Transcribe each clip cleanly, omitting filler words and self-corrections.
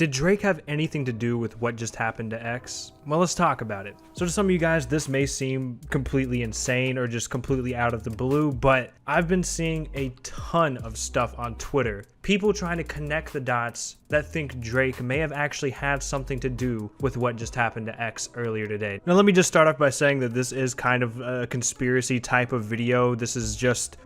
Did Drake have anything to do with what just happened to X? Well, let's talk about it. So to some of you guys, this may seem completely insane or just completely out of the blue, but I've been seeing a ton of stuff on Twitter. People trying to connect the dots that think Drake may have actually had something to do with what just happened to X earlier today. Now, let me just start off by saying that this is kind of a conspiracy type of video. This is just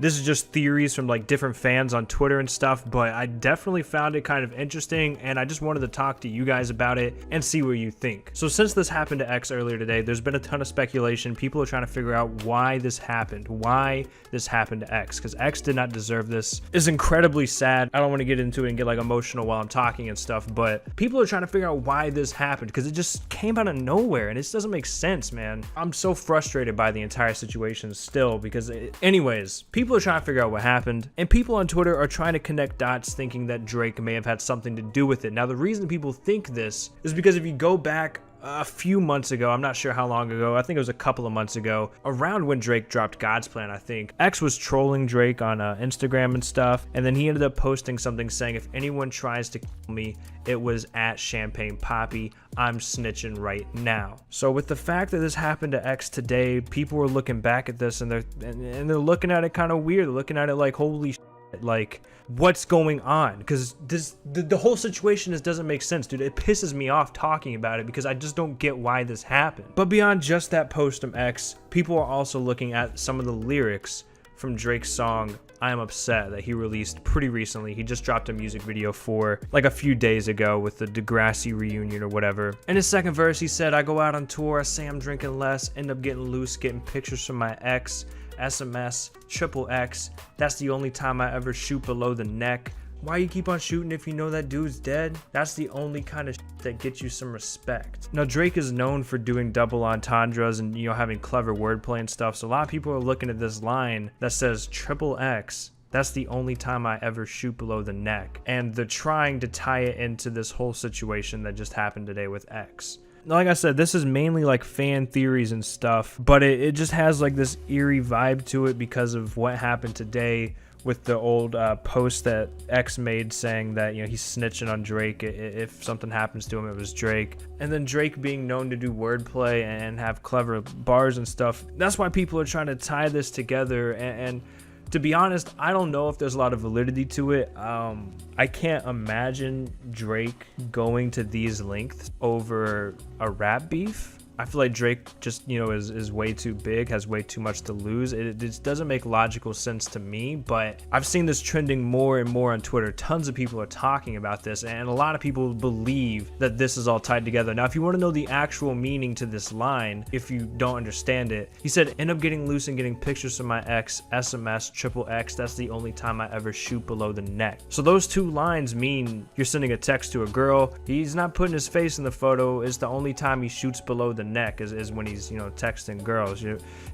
theories from like different fans on Twitter and stuff, but I definitely found it kind of interesting, and I just wanted to talk to you guys about it and see what you think. So since this happened to X earlier today, there's been a ton of speculation. People are trying to figure out why this happened, why this happened to X, because X did not deserve this. It's incredibly sad. I don't want to get into it and get like emotional while I'm talking and stuff, but people are trying to figure out why this happened because it just came out of nowhere and it just doesn't make sense, man. I'm so frustrated by the entire situation still because anyways, people are trying to figure out what happened, and people on Twitter are trying to connect dots thinking that Drake may have had something to do with it. Now, the reason people think this is because if you go back a few months ago, I'm not sure how long ago, I think it was a couple of months ago, around when Drake dropped God's Plan, I think, X was trolling Drake on Instagram and stuff, and then he ended up posting something saying, if anyone tries to kill me, it was at Champagne Poppy, I'm snitching right now. So with the fact that this happened to X today, people were looking back at this and they're looking at it kind of weird. They're looking at it like, holy shit, like what's going on? Because the whole situation just doesn't make sense, dude. It pisses me off talking about it because I just don't get why this happened. But beyond just that post from X, people are also looking at some of the lyrics from Drake's song I Am Upset that he released pretty recently. He just dropped a music video for like a few days ago with the Degrassi reunion or whatever. In his second verse, he said, I go out on tour, I say I'm drinking less, end up getting loose, getting pictures from my ex, SMS, XXX, that's the only time I ever shoot below the neck. Why you keep on shooting if you know that dude's dead? That's the only kind of that gets you some respect. Now, Drake is known for doing double entendres and, you know, having clever wordplay and stuff. So a lot of people are looking at this line that says XXX. That's the only time I ever shoot below the neck. And they're trying to tie it into this whole situation that just happened today with X. Like I said, this is mainly like fan theories and stuff, but it just has like this eerie vibe to it because of what happened today with the old post that X made saying that, you know, he's snitching on Drake. If something happens to him, it was Drake. And then Drake being known to do wordplay and have clever bars and stuff. That's why people are trying to tie this together. And to be honest, I don't know if there's a lot of validity to it. I can't imagine Drake going to these lengths over a rap beef. I feel like Drake just, you know, is way too big, has way too much to lose. It just doesn't make logical sense to me, but I've seen this trending more and more on Twitter. Tons of people are talking about this, and a lot of people believe that this is all tied together. Now, if you want to know the actual meaning to this line, if you don't understand it, he said, end up getting loose and getting pictures from my ex, SMS, XXX, that's the only time I ever shoot below the neck. So those two lines mean you're sending a text to a girl, he's not putting his face in the photo, it's the only time he shoots below the neck is when he's, you know, texting girls.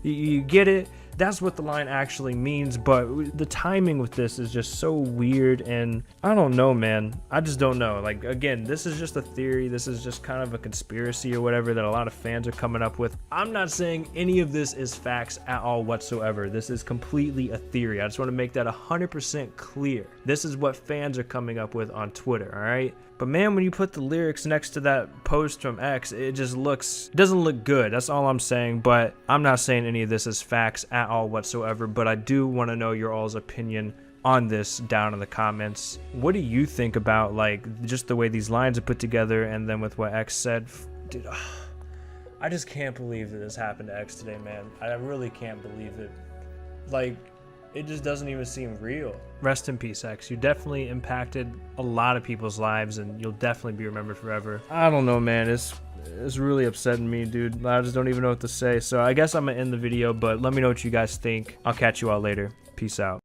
You get it? That's what the line actually means, but the timing with this is just so weird, and I don't know, man. I just don't know. Like, again, this is just a theory. This is just kind of a conspiracy or whatever that a lot of fans are coming up with. I'm not saying any of this is facts at all whatsoever. This is completely a theory. I just want to make that 100% clear. This is what fans are coming up with on Twitter, all right? But man, when you put the lyrics next to that post from X, it just doesn't look good. That's all I'm saying. But I'm not saying any of this is facts at all whatsoever. But I do want to know your all's opinion on this down in the comments. What do you think about like just the way these lines are put together, and then with what X said? Dude, I just can't believe that this happened to X today, man. I really can't believe it. Like, it just doesn't even seem real. Rest in peace, X. You definitely impacted a lot of people's lives, and you'll definitely be remembered forever. I don't know, man. It's really upsetting me, dude. I just don't even know what to say. So I guess I'm gonna end the video, but let me know what you guys think. I'll catch you all later. Peace out.